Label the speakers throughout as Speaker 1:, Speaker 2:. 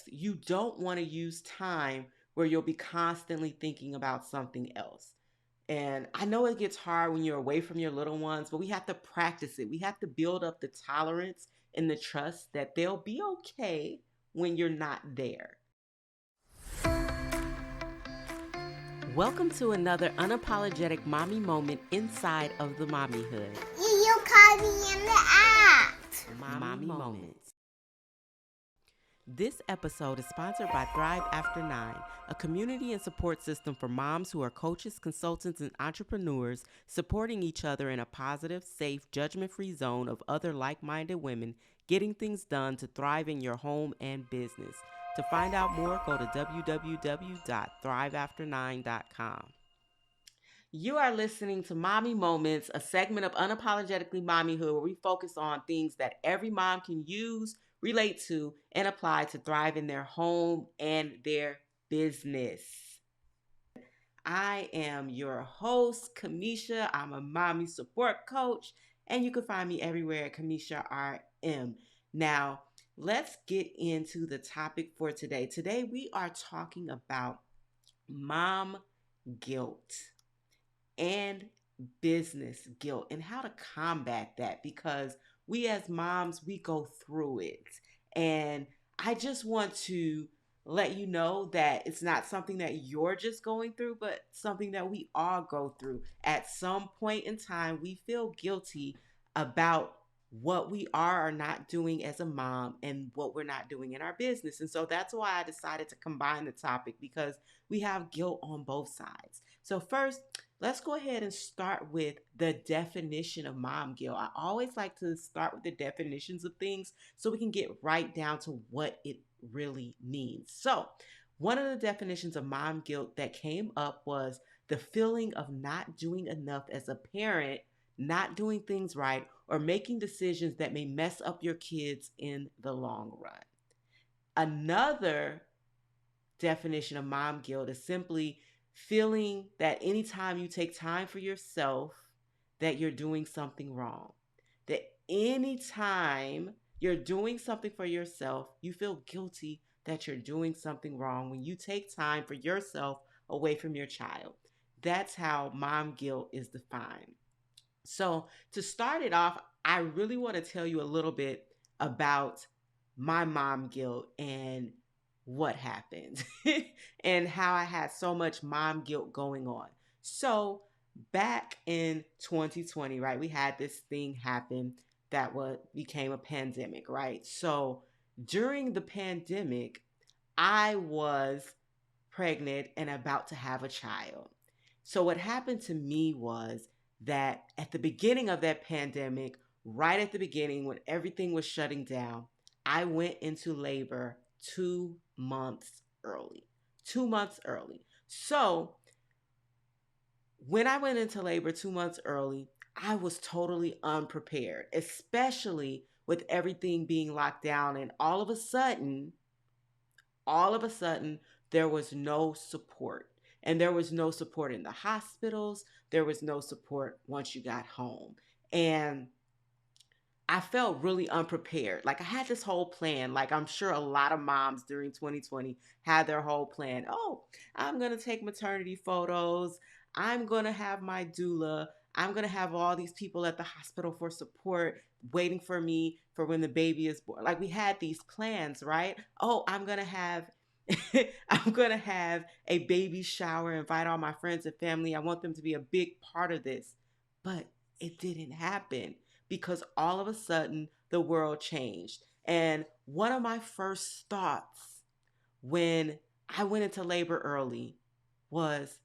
Speaker 1: Next, you don't want to use time where you'll be constantly thinking about something else. And I know it gets hard when you're away from your little ones, but we have to practice it. We have to build up the tolerance and the trust that they'll be okay when you're not there. Welcome to another unapologetic mommy moment inside of the MommyHood.
Speaker 2: You caught me in the act.
Speaker 1: Mommy Moments. This episode is sponsored by Thrive After 9, a community and support system for moms who are coaches, consultants, and entrepreneurs supporting each other in a positive, safe, judgment-free zone of other like-minded women getting things done to thrive in your home and business. To find out more, go to www.thriveafter9.com. You are listening to Mommy Moments, a segment of Unapologetically MommyHood where we focus on things that every mom can use, relate to, and apply to thrive in their home and their business. I am your host, Kamisha. I'm a mommy support coach, and you can find me everywhere at Kamisha RM. Now, let's get into the topic for today. Today, we are talking about mom guilt and business guilt and how to combat that, because we as moms, we go through it. And I just want to let you know that it's not something that you're just going through, but something that we all go through. At some point in time, we feel guilty about what we are or not doing as a mom and what we're not doing in our business. And so that's why I decided to combine the topic, because we have guilt on both sides. So first, let's go ahead and start with the definition of mom guilt. I always like to start with the definitions of things so we can get right down to what it really means. So one of the definitions of mom guilt that came up was the feeling of not doing enough as a parent, not doing things right, or making decisions that may mess up your kids in the long run. Another definition of mom guilt is simply feeling that anytime you take time for yourself, that you're doing something wrong. That anytime you're doing something for yourself, you feel guilty that you're doing something wrong when you take time for yourself away from your child. That's how mom guilt is defined. So to start it off, I really want to tell you a little bit about my mom guilt and what happened and how I had so much mom guilt going on. So back in 2020, right, we had this thing happen that became a pandemic, right? So during the pandemic, I was pregnant and about to have a child. So what happened to me was that at the beginning of that pandemic, right at the beginning when everything was shutting down, I went into labor 2 months early. 2 months early. So when I went into labor 2 months early, I was totally unprepared, especially with everything being locked down. And all of a sudden, there was no support. And there was no support in the hospitals. There was no support once you got home. And I felt really unprepared. Like I had this whole plan. Like I'm sure a lot of moms during 2020 had their whole plan. Oh, I'm going to take maternity photos. I'm going to have my doula. I'm going to have all these people at the hospital for support, waiting for me for when the baby is born. Like we had these plans, right? Oh, I'm going to have a baby shower, invite all my friends and family. I want them to be a big part of this. But it didn't happen because all of a sudden the world changed. And one of my first thoughts when I went into labor early was,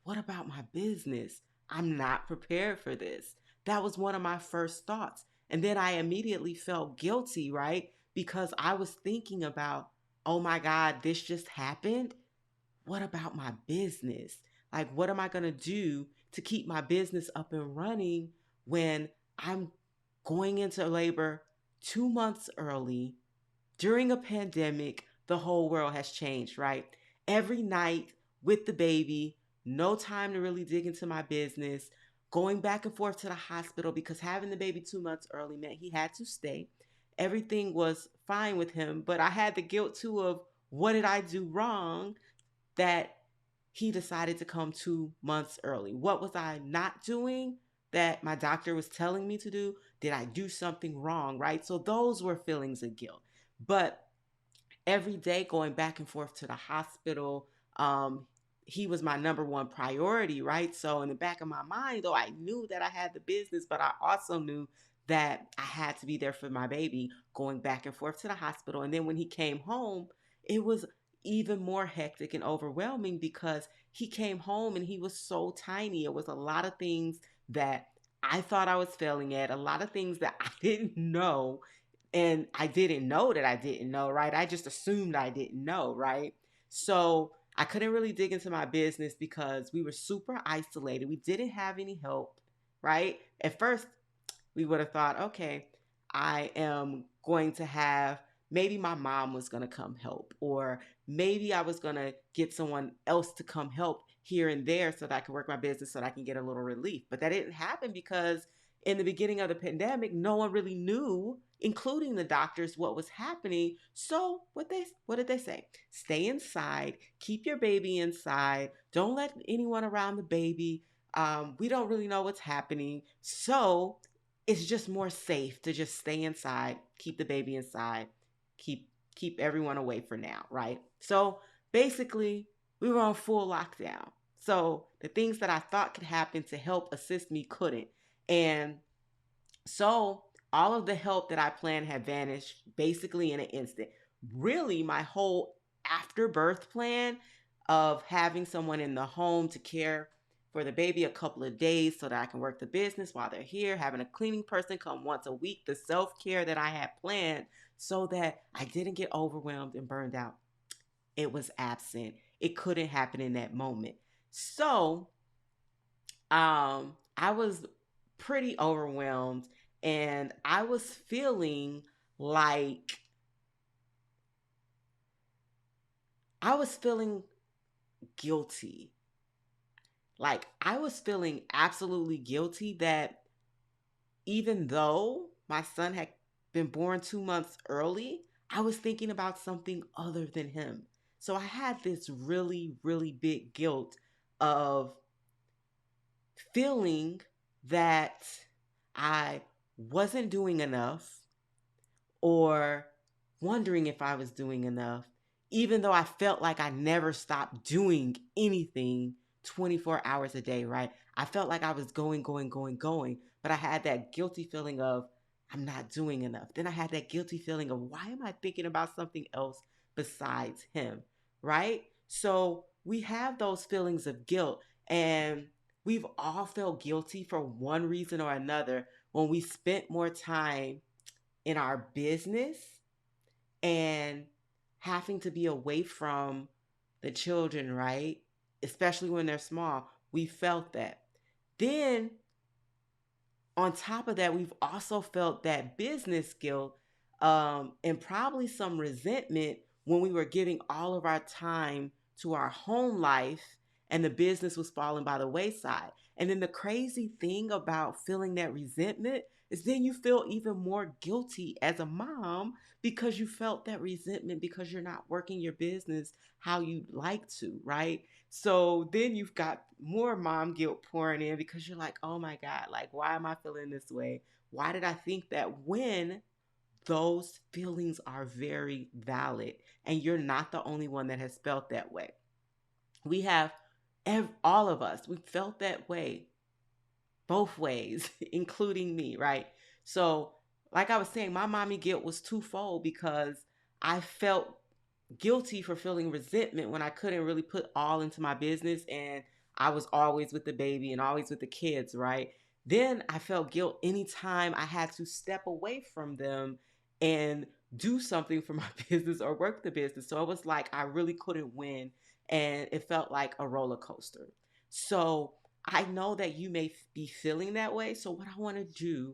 Speaker 1: what about my business? I'm not prepared for this. That was one of my first thoughts. And then I immediately felt guilty, right? Because I was thinking about, oh my God, this just happened. What about my business? Like, what am I going to do to keep my business up and running when I'm going into labor 2 months early during a pandemic? The whole world has changed, right? Every night with the baby, no time to really dig into my business, going back and forth to the hospital because having the baby 2 months early meant he had to stay. everything was fine with him. But I had the guilt too of what did I do wrong that he decided to come 2 months early? What was I not doing that my doctor was telling me to do? Did I do something wrong? Right? So those were feelings of guilt. But every day going back and forth to the hospital, he was my number one priority, right? So in the back of my mind, though, I knew that I had the business, but I also knew that I had to be there for my baby going back and forth to the hospital. And then when he came home, it was even more hectic and overwhelming because he came home and he was so tiny. It was a lot of things that I thought I was failing at, a lot of things that I didn't know, and I didn't know that I didn't know, right? I just assumed I didn't know, right? So I couldn't really dig into my business because we were super isolated. We didn't have any help, right? At first, we would have thought, okay, I am going to have, maybe my mom was going to come help, or maybe I was going to get someone else to come help here and there so that I can work my business so that I can get a little relief. But that didn't happen because in the beginning of the pandemic, no one really knew, including the doctors, what was happening. So what did they say? Stay inside, keep your baby inside, don't let anyone around the baby. We don't really know what's happening. So it's just more safe to just stay inside, keep the baby inside, keep everyone away for now, right? So basically, we were on full lockdown. So the things that I thought could happen to help assist me couldn't. And so all of the help that I planned had vanished basically in an instant. Really, my whole after birth plan of having someone in the home to care for the baby a couple of days so that I can work the business while they're here, having a cleaning person come once a week, the self-care that I had planned so that I didn't get overwhelmed and burned out, it was absent. It couldn't happen in that moment. So I was pretty overwhelmed, and I was feeling like I was feeling guilty. Like I was feeling absolutely guilty that even though my son had been born 2 months early, I was thinking about something other than him. So I had this really, really big guilt of feeling that I wasn't doing enough, or wondering if I was doing enough, even though I felt like I never stopped doing anything 24 hours a day, right? I felt like I was going, going, going, going, but I had that guilty feeling of I'm not doing enough. Then I had that guilty feeling of why am I thinking about something else besides him, right? So we have those feelings of guilt, and we've all felt guilty for one reason or another when we spent more time in our business and having to be away from the children, right? Especially when they're small. We felt that. Then, on top of that, we've also felt that business guilt, and probably some resentment when we were giving all of our time to our home life and the business was falling by the wayside. And then the crazy thing about feeling that resentment is then you feel even more guilty as a mom because you felt that resentment because you're not working your business how you'd like to, right? So then you've got more mom guilt pouring in because you're like, oh my God, like, why am I feeling this way? Why did I think that, when those feelings are very valid and you're not the only one that has felt that way? We have, all of us, we felt that way both ways, including me, right? So, like I was saying, my mommy guilt was twofold because I felt guilty for feeling resentment when I couldn't really put all into my business and I was always with the baby and always with the kids, right? Then I felt guilt anytime I had to step away from them and do something for my business or work the business. So it was like I really couldn't win, and it felt like a roller coaster. So I know that you may be feeling that way. So what I want to do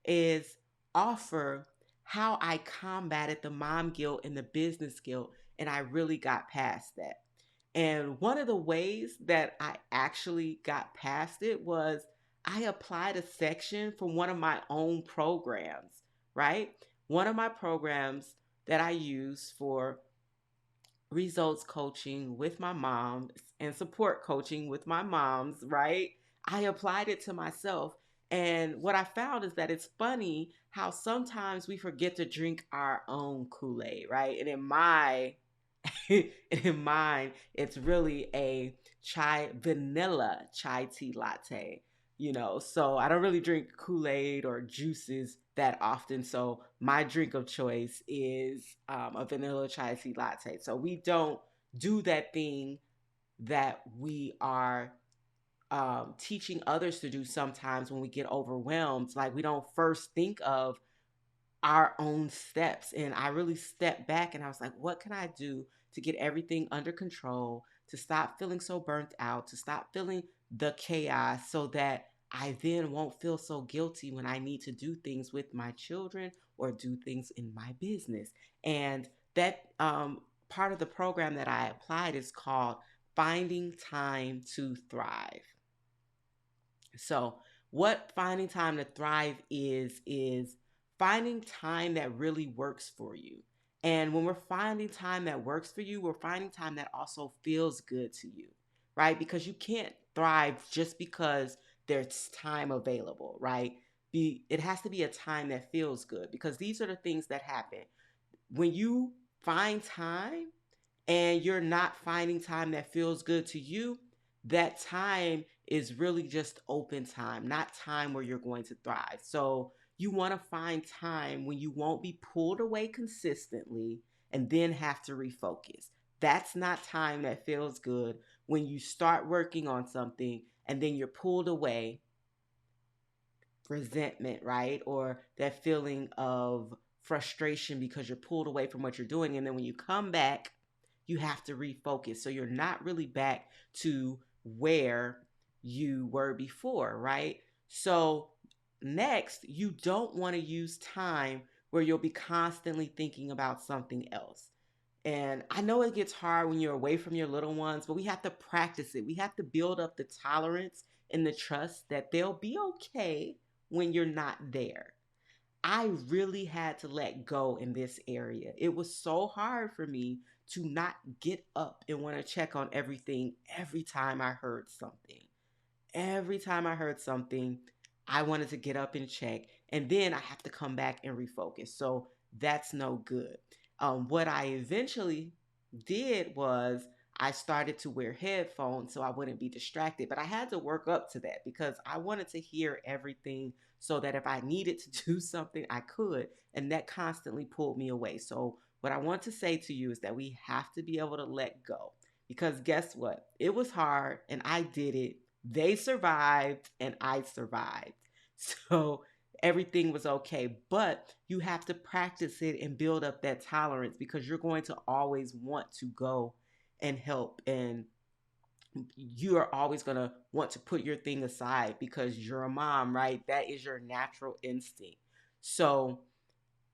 Speaker 1: is offer how I combated the mom guilt and the business guilt, and I really got past that. And one of the ways that I actually got past it was I applied a section from one of my own programs, right? one of my programs that I use for results coaching with my mom and support coaching with my moms, right? I applied it to myself. And what I found is that it's funny how sometimes we forget to drink our own Kool-Aid, right? And in my in mine, it's really a vanilla chai tea latte, So I don't really drink Kool-Aid or juices that often. So my drink of choice is a vanilla chai tea latte. So we don't do that thing that we are teaching others to do sometimes when we get overwhelmed. Like we don't first think of our own steps. And I really stepped back and I was like, what can I do to get everything under control, to stop feeling so burnt out, to stop feeling the chaos so that I then won't feel so guilty when I need to do things with my children or do things in my business. And that part of the program that I applied is called Finding Time to Thrive. So, what finding time to thrive is finding time that really works for you. And when we're finding time that works for you, we're finding time that also feels good to you, right? Because you can't thrive just because there's time available, right? It has to be a time that feels good, because these are the things that happen. When you find time and you're not finding time that feels good to you, that time is really just open time, not time where you're going to thrive. So you want to find time when you won't be pulled away consistently and then have to refocus. That's not time that feels good when you start working on something and then you're pulled away, resentment, right? Or that feeling of frustration because you're pulled away from what you're doing. And then when you come back, you have to refocus. So you're not really back to where you were before, right? So next, you don't want to use time where you'll be constantly thinking about something else. And I know it gets hard when you're away from your little ones, but we have to practice it. We have to build up the tolerance and the trust that they'll be okay when you're not there. I really had to let go in this area. It was so hard for me to not get up and want to check on everything every time I heard something. Every time I heard something, I wanted to get up and check, and then I have to come back and refocus. So that's no good. What I eventually did was I started to wear headphones so I wouldn't be distracted, but I had to work up to that because I wanted to hear everything so that if I needed to do something, I could. And that constantly pulled me away. So, what I want to say to you is that we have to be able to let go, because guess what? It was hard and I did it. They survived and I survived. So everything was okay. But you have to practice it and build up that tolerance, because you're going to always want to go and help. And you are always going to want to put your thing aside because you're a mom, right? That is your natural instinct. So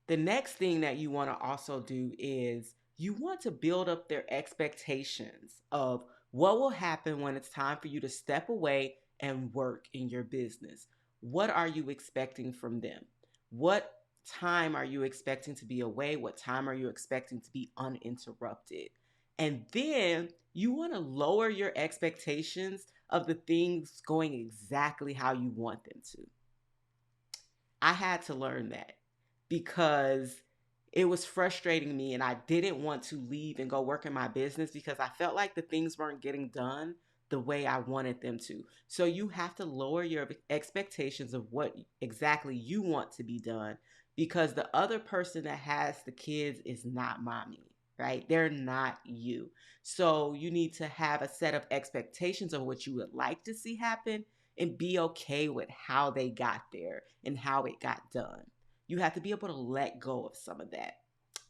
Speaker 1: the next thing that you want to also do is you want to build up their expectations of what will happen when it's time for you to step away and work in your business. What are you expecting from them? What time are you expecting to be away? What time are you expecting to be uninterrupted? And then you want to lower your expectations of the things going exactly how you want them to. I had to learn that because it was frustrating me and I didn't want to leave and go work in my business because I felt like the things weren't getting done the way I wanted them to. So you have to lower your expectations of what exactly you want to be done, because the other person that has the kids is not mommy, right? They're not you. So you need to have a set of expectations of what you would like to see happen and be okay with how they got there and how it got done. You have to be able to let go of some of that.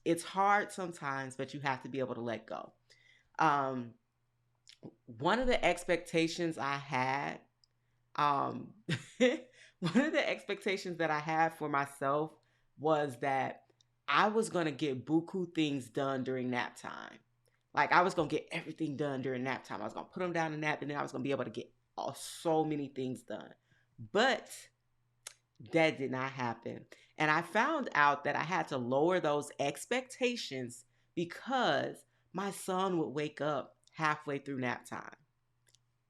Speaker 1: It's hard sometimes, but you have to be able to let go. Um, One of the expectations I had, um, one of the expectations that I had for myself was that I was going to get buku things done during nap time. Like I was going to get everything done during nap time. I was going to put them down to nap, and then I was going to be able to get so many things done. But That did not happen. And I found out that I had to lower those expectations because my son would wake up halfway through nap time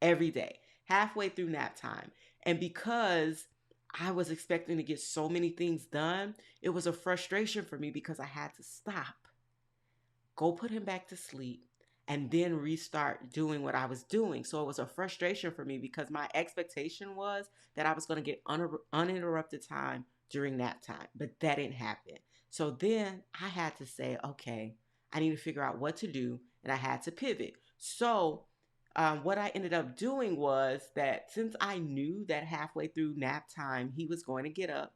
Speaker 1: every day, halfway through nap time. And because I was expecting to get so many things done, it was a frustration for me because I had to stop, go put him back to sleep, and then restart doing what I was doing. So it was a frustration for me because my expectation was that I was going to get uninterrupted time during nap time, but that didn't happen. So then I had to say, okay, I need to figure out what to do, and I had to pivot. So what I ended up doing was that since I knew that halfway through nap time he was going to get up,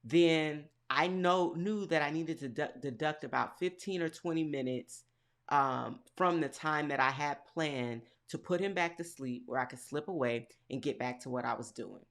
Speaker 1: then I knew that I needed to deduct about 15 or 20 minutes from the time that I had planned to put him back to sleep where I could slip away and get back to what I was doing.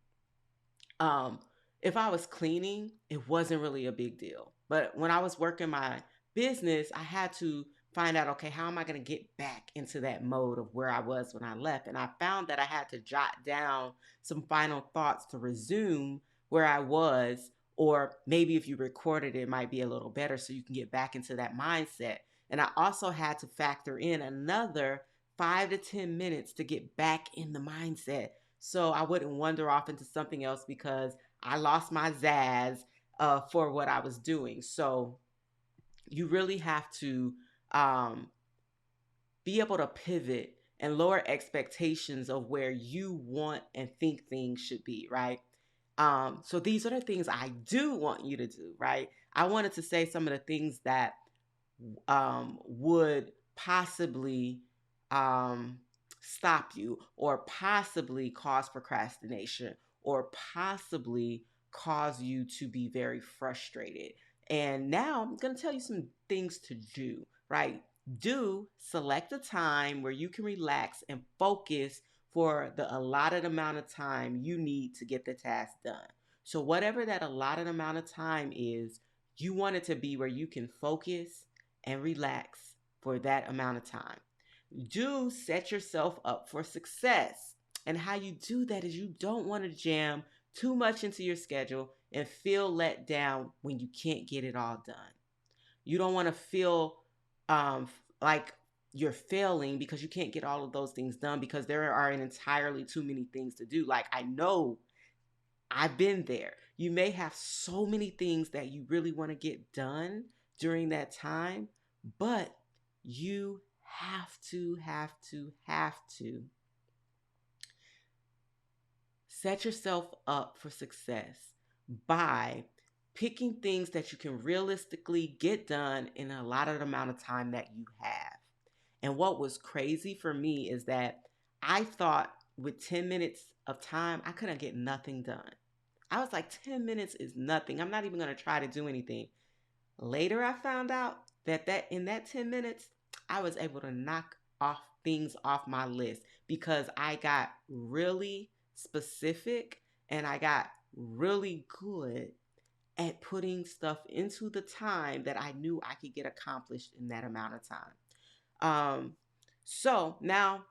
Speaker 1: Um, if I was cleaning, it wasn't really a big deal. But when I was working my business, I had to find out, okay, how am I going to get back into that mode of where I was when I left? And I found that I had to jot down some final thoughts to resume where I was, or maybe if you recorded it, it might be a little better so you can get back into that mindset. And I also had to factor in another 5 to 10 minutes to get back in the mindset so I wouldn't wander off into something else because I lost my zazz for what I was doing. So you really have to um, be able to pivot and lower expectations of where you want and think things should be, right? So these are the things I do want you to do, right? I wanted to say some of the things that would possibly stop you, or possibly cause procrastination, or possibly cause you to be very frustrated. And now I'm going to tell you some things to do, right? Do select a time where you can relax and focus for the allotted amount of time you need to get the task done. So, whatever that allotted amount of time is, you want it to be where you can focus and relax for that amount of time. Do set yourself up for success. And how you do that is you don't want to jam too much into your schedule and feel let down when you can't get it all done. You don't want to feel like you're failing because you can't get all of those things done because there are entirely too many things to do. Like, I know I've been there. You may have so many things that you really want to get done during that time, but you have to set yourself up for success by picking things that you can realistically get done in a allotted amount of time that you have. And what was crazy for me is that I thought with 10 minutes of time, I couldn't get nothing done. I was like, 10 minutes is nothing. I'm not even going to try to do anything. Later, I found out that in that 10 minutes, I was able to knock off things off my list because I got really specific and I got really good at putting stuff into the time that I knew I could get accomplished in that amount of time. So now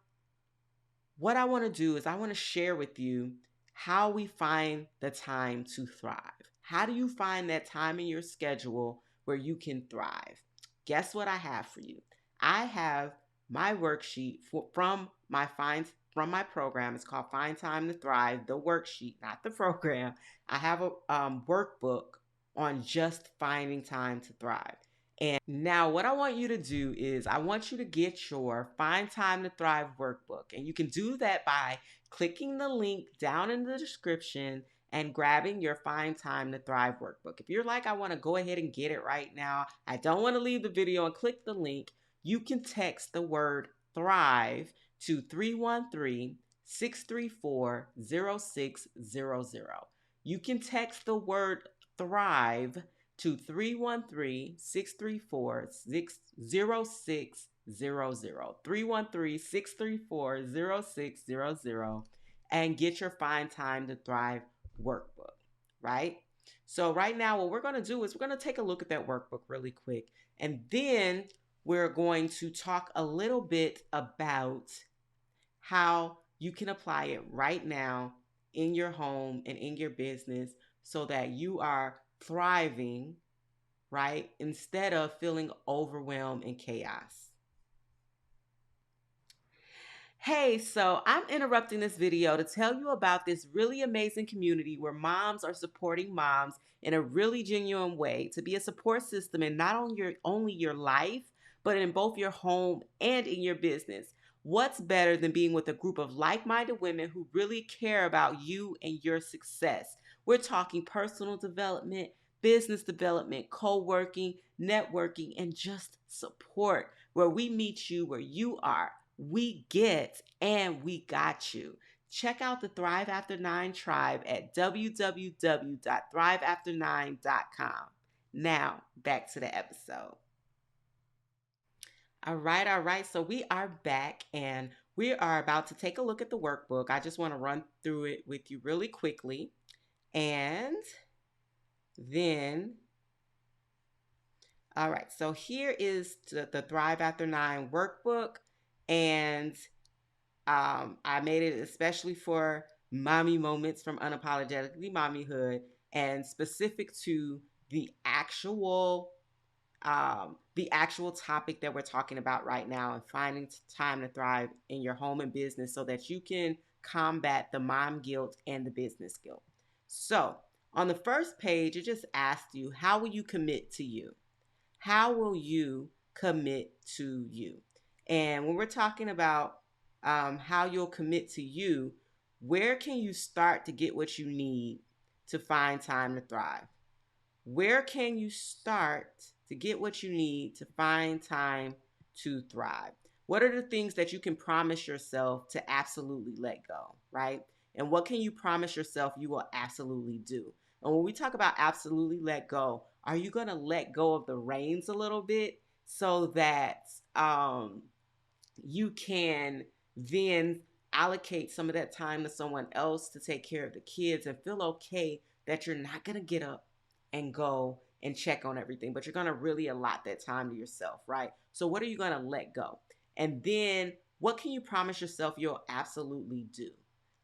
Speaker 1: what I want to do is I want to share with you how we find the time to thrive. How do you find that time in your schedule where you can thrive? Guess what I have for you? I have my worksheet from my program. It's called Find Time to Thrive, the worksheet, not the program. I have a workbook on just finding time to thrive. And now what I want you to do is I want you to get your Find Time to Thrive workbook. And you can do that by clicking the link down in the description and grabbing your Find Time to Thrive workbook. If you're like, I want to go ahead and get it right now, I don't want to leave the video and click the link, you can text the word thrive to 313-634-0600. You can text the word thrive to 313-634-0600. 313-634-0600 and get your Find Time to Thrive workbook, right? So right now what we're going to do is we're going to take a look at that workbook really quick, and then we're going to talk a little bit about how you can apply it right now in your home and in your business so that you are thriving, right? Instead of feeling overwhelmed and chaos. Hey, so I'm interrupting this video to tell you about this really amazing community where moms are supporting moms in a really genuine way to be a support system in not only your life, but in both your home and in your business. What's better than being with a group of like-minded women who really care about you and your success? We're talking personal development, business development, co-working, networking, and just support where we meet you where you are. We get and we got you. Check out the Thrive After 9 tribe at www.thriveafter9.com. Now, back to the episode. All right, all right. So we are back and we are about to take a look at the workbook. I just want to run through it with you really quickly. And then, all right, so here is the Thrive After 9 workbook. And I made it especially for mommy moments from Unapologetically MommyHood and specific to the actual topic that we're talking about right now and finding time to thrive in your home and business so that you can combat the mom guilt and the business guilt. So on the first page, it just asks you, how will you commit to you? How will you commit to you? And when we're talking about how you'll commit to you, where can you start to get what you need to find time to thrive? Where can you start to get what you need to find time to thrive? What are the things that you can promise yourself to absolutely let go, right? And what can you promise yourself you will absolutely do? And when we talk about absolutely let go, are you going to let go of the reins a little bit so that you can then allocate some of that time to someone else to take care of the kids and feel okay that you're not going to get up and go and check on everything, but you're going to really allot that time to yourself, right? So what are you going to let go? And then what can you promise yourself you'll absolutely do?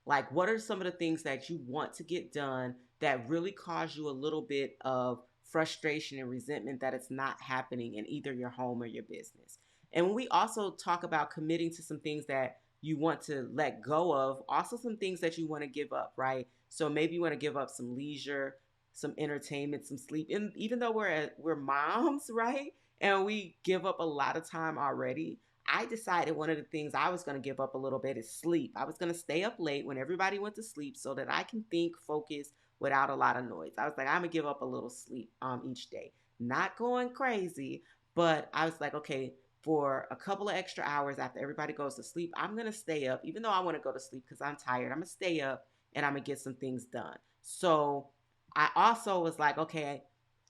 Speaker 1: Like, what are some of the things that you want to get done that really cause you a little bit of frustration and resentment that it's not happening in either your home or your business? And when we also talk about committing to some things that you want to let go of, also some things that you want to give up, right? So maybe you want to give up some leisure, some entertainment, some sleep. And even though we're moms, right? And we give up a lot of time already. I decided one of the things I was going to give up a little bit is sleep. I was going to stay up late when everybody went to sleep so that I can think, focus without a lot of noise. I was like, I'm going to give up a little sleep each day. Not going crazy, but I was like, okay, for a couple of extra hours after everybody goes to sleep, I'm going to stay up, even though I want to go to sleep because I'm tired. I'm going to stay up and I'm going to get some things done. So I also was like, okay,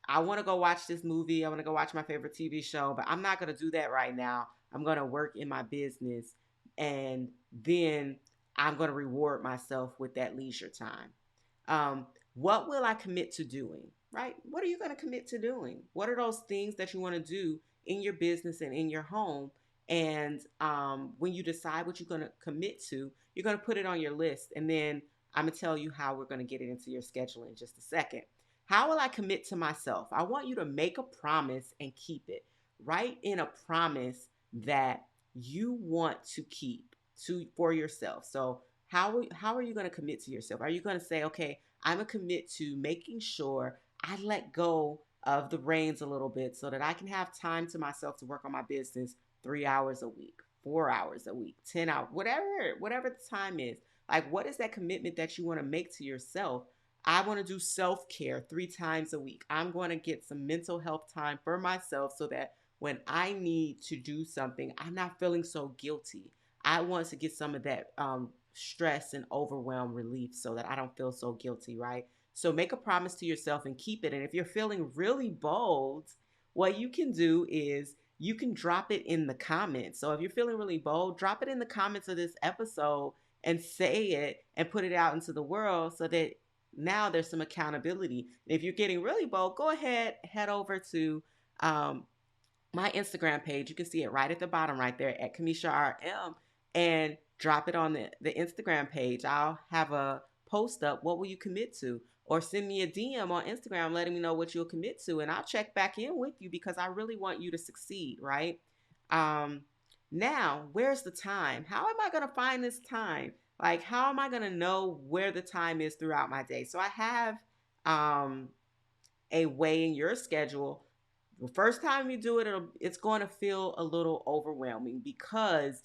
Speaker 1: I want to go watch this movie. I want to go watch my favorite TV show, but I'm not going to do that right now. I'm going to work in my business and then I'm going to reward myself with that leisure time. What will I commit to doing, right? What are you going to commit to doing? What are those things that you want to do in your business and in your home? And when you decide what you're going to commit to, you're going to put it on your list. And then I'm going to tell you how we're going to get it into your schedule in just a second. How will I commit to myself? I want you to make a promise and keep it. Write in a promise that you want to keep for yourself. So how are you going to commit to yourself? Are you going to say, okay, I'm going to commit to making sure I let go of the reins a little bit so that I can have time to myself to work on my business 3 hours a week, 4 hours a week, 10 hours, whatever the time is. Like, what is that commitment that you want to make to yourself? I want to do self-care 3 times a week. I'm going to get some mental health time for myself so that when I need to do something, I'm not feeling so guilty. I want to get some of that stress and overwhelm relief so that I don't feel so guilty, right? So make a promise to yourself and keep it. And if you're feeling really bold, what you can do is you can drop it in the comments. So if you're feeling really bold, drop it in the comments of this episode and say it and put it out into the world so that now there's some accountability. And if you're getting really bold, go ahead, head over to my Instagram page. You can see it right at the bottom right there at Kamisha RM and drop it on the Instagram page. I'll have a post up, what will you commit to? Or send me a DM on Instagram letting me know what you'll commit to, and I'll check back in with you because I really want you to succeed, right? Um, Now, where's the time? How am I going to find this time? Like, how am I going to know where the time is throughout my day? So I have um, a way in your schedule. The first time you do it, it's going to feel a little overwhelming because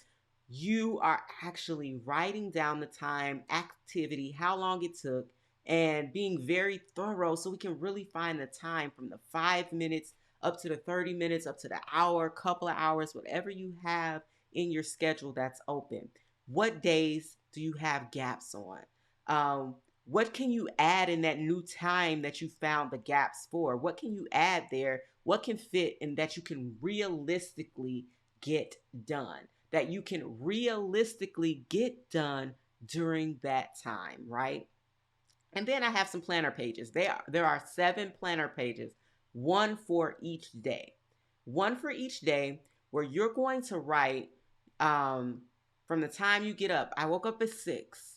Speaker 1: you are actually writing down the time, activity, how long it took, and being very thorough so we can really find the time from the 5 minutes up to the 30 minutes, up to the hour, couple of hours, whatever you have in your schedule that's open. What days do you have gaps on? What can you add in that new time that you found the gaps for? What can you add there? What can fit and that you can realistically get done? That you can realistically get done during that time, right? And then I have some planner pages. There are 7 planner pages, one for each day. One for each day where you're going to write from the time you get up. I woke up at 6.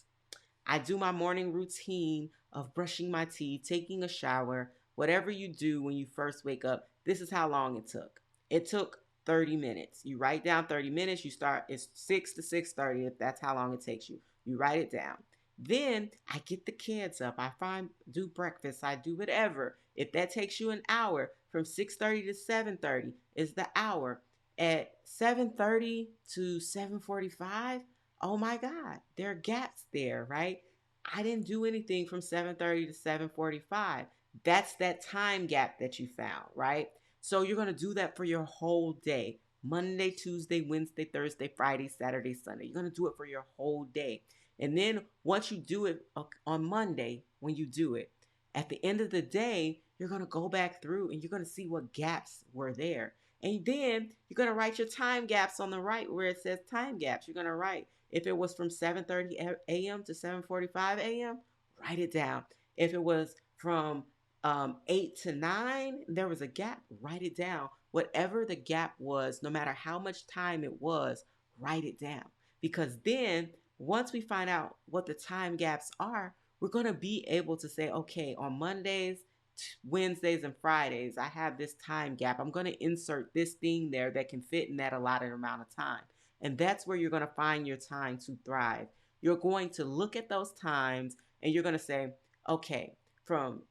Speaker 1: I do my morning routine of brushing my teeth, taking a shower, whatever you do when you first wake up. This is how long it took. It took 30 minutes. You write down 30 minutes. You start, it's 6 to 6:30 if that's how long it takes you. You write it down. Then I get the kids up. Do breakfast. I do whatever. If that takes you an hour, from 6:30 to 7:30 is the hour. At 7:30 to 7:45, oh my God, there are gaps there, right? I didn't do anything from 7:30 to 7:45. That's that time gap that you found, right? So you're going to do that for your whole day. Monday, Tuesday, Wednesday, Thursday, Friday, Saturday, Sunday. You're going to do it for your whole day. And then once you do it on Monday, when you do it, at the end of the day, you're going to go back through and you're going to see what gaps were there. And then you're going to write your time gaps on the right where it says time gaps. You're going to write if it was from 7:30 a.m. to 7:45 a.m., write it down. If it was from 8 to 9, there was a gap, write it down. Whatever the gap was, no matter how much time it was, write it down. Because then once we find out what the time gaps are, we're going to be able to say, okay, on Mondays, Wednesdays, and Fridays, I have this time gap. I'm going to insert this thing there that can fit in that allotted amount of time. And that's where you're going to find your time to thrive. You're going to look at those times and you're going to say, okay, from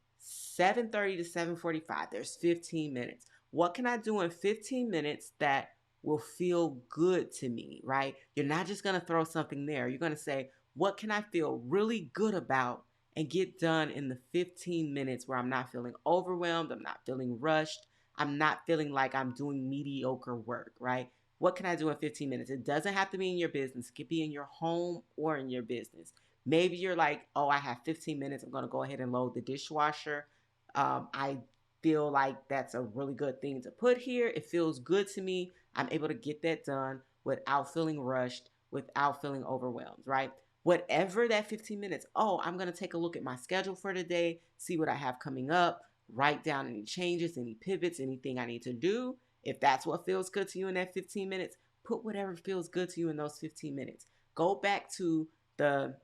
Speaker 1: 7:30 to 7:45, there's 15 minutes. What can I do in 15 minutes that will feel good to me, right? You're not just going to throw something there. You're going to say, what can I feel really good about and get done in the 15 minutes where I'm not feeling overwhelmed, I'm not feeling rushed, I'm not feeling like I'm doing mediocre work, right? What can I do in 15 minutes? It doesn't have to be in your business. It could be in your home or in your business. Maybe you're like, oh, I have 15 minutes. I'm going to go ahead and load the dishwasher. I feel like that's a really good thing to put here. It feels good to me. I'm able to get that done without feeling rushed, without feeling overwhelmed, right? Whatever that 15 minutes, oh, I'm going to take a look at my schedule for today, see what I have coming up, write down any changes, any pivots, anything I need to do. If that's what feels good to you in that 15 minutes, put whatever feels good to you in those 15 minutes. Go back to the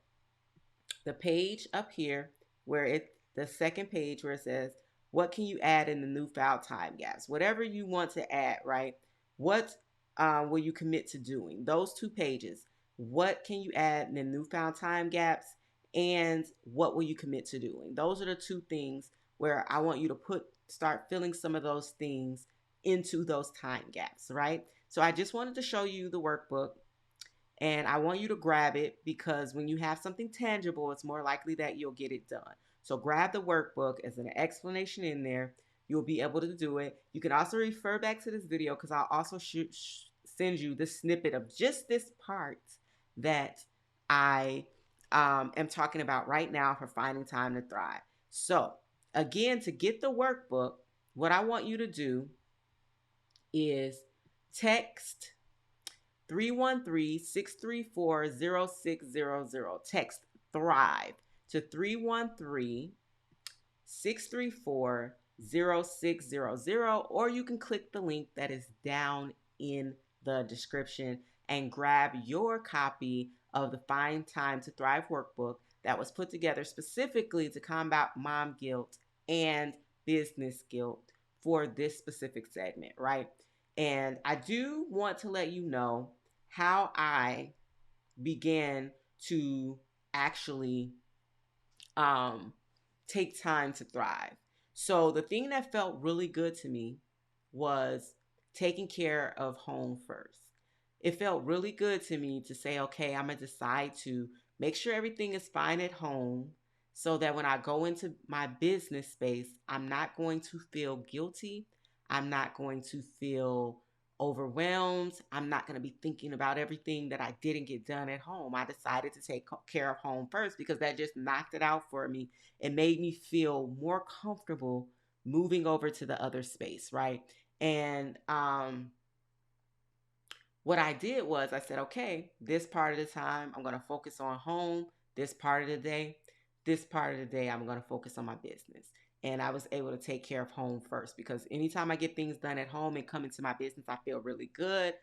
Speaker 1: page up here where the second page where it says, what can you add in the newfound time gaps? Whatever you want to add, right? What will you commit to doing? Those 2 pages. What can you add in the newfound time gaps? And what will you commit to doing? Those are the 2 things where I want you to start filling some of those things into those time gaps, right? So I just wanted to show you the workbook. And I want you to grab it because when you have something tangible, it's more likely that you'll get it done. So grab the workbook as an explanation in there. You'll be able to do it. You can also refer back to this video because I'll also send you the snippet of just this part that I am talking about right now for finding time to thrive. So again, to get the workbook, what I want you to do is text 313-634-0600. Text THRIVE to 313-634-0600, or you can click the link that is down in the description and grab your copy of the Find Time to Thrive workbook. that was put together specifically to combat mom guilt and business guilt for this specific segment, right? And I do want to let you know how I began to actually um, take time to thrive. So the thing that felt really good to me was taking care of home first. It felt really good to me to say, okay, I'm going to decide to make sure everything is fine at home so that when I go into my business space, I'm not going to feel guilty. I'm not going to feel overwhelmed. I'm not going to be thinking about everything that I didn't get done at home. I decided to take care of home first because that just knocked it out for me. It made me feel more comfortable moving over to the other space, right? And what I did was I said, okay, this part of the time I'm going to focus on home. This part of the day, I'm going to focus on my business. And I was able to take care of home first because anytime I get things done at home and come into my business, I feel really good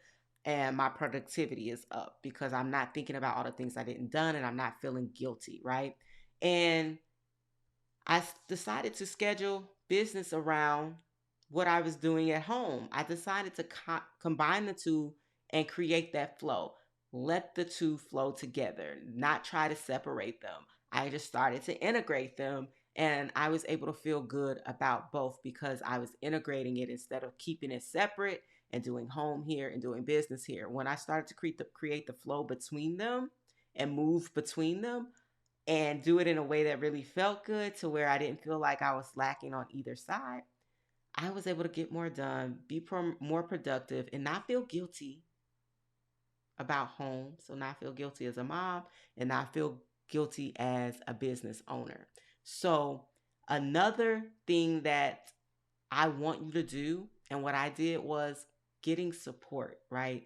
Speaker 1: and my productivity is up because I'm not thinking about all the things I didn't done and I'm not feeling guilty, right? And I decided to schedule business around what I was doing at home. I decided to combine the two and create that flow. Let the two flow together, not try to separate them. I just started to integrate them and I was able to feel good about both because I was integrating it instead of keeping it separate and doing home here and doing business here. When I started to create the flow between them and move between them, and do it in a way that really felt good to where I didn't feel like I was lacking on either side, I was able to get more done, be more productive, and not feel guilty about home. So, not feel guilty as a mom and not feel guilty as a business owner. So, another thing that I want you to do, and what I did was getting support, right?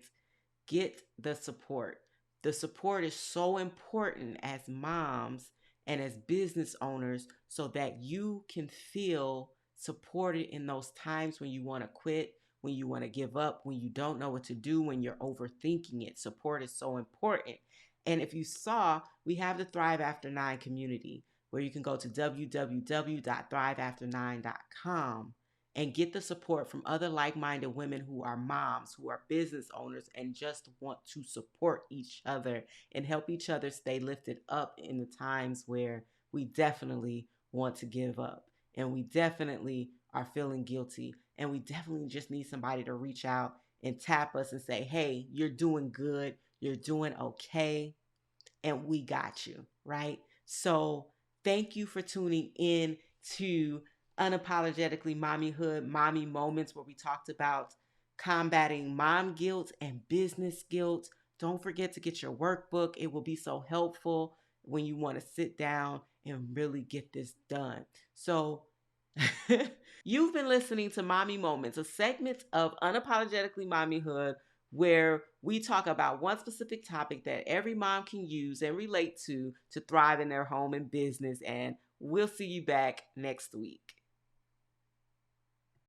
Speaker 1: Get the support. The support is so important as moms and as business owners so that you can feel supported in those times when you want to quit, when you want to give up, when you don't know what to do, when you're overthinking it. Support is so important. And if you saw, we have the Thrive After 9 community where you can go to www.thriveafter9.com and get the support from other like-minded women who are moms, who are business owners, and just want to support each other and help each other stay lifted up in the times where we definitely want to give up and we definitely are feeling guilty and we definitely just need somebody to reach out and tap us and say, hey, you're doing good, you're doing okay, and we got you, right? So thank you for tuning in to Unapologetically Mommyhood, Mommy Moments, where we talked about combating mom guilt and business guilt. Don't forget to get your workbook. It will be so helpful when you want to sit down and really get this done. So, you've been listening to Mommy Moments, a segment of Unapologetically Mommyhood where we talk about one specific topic that every mom can use and relate to thrive in their home and business. And we'll see you back next week.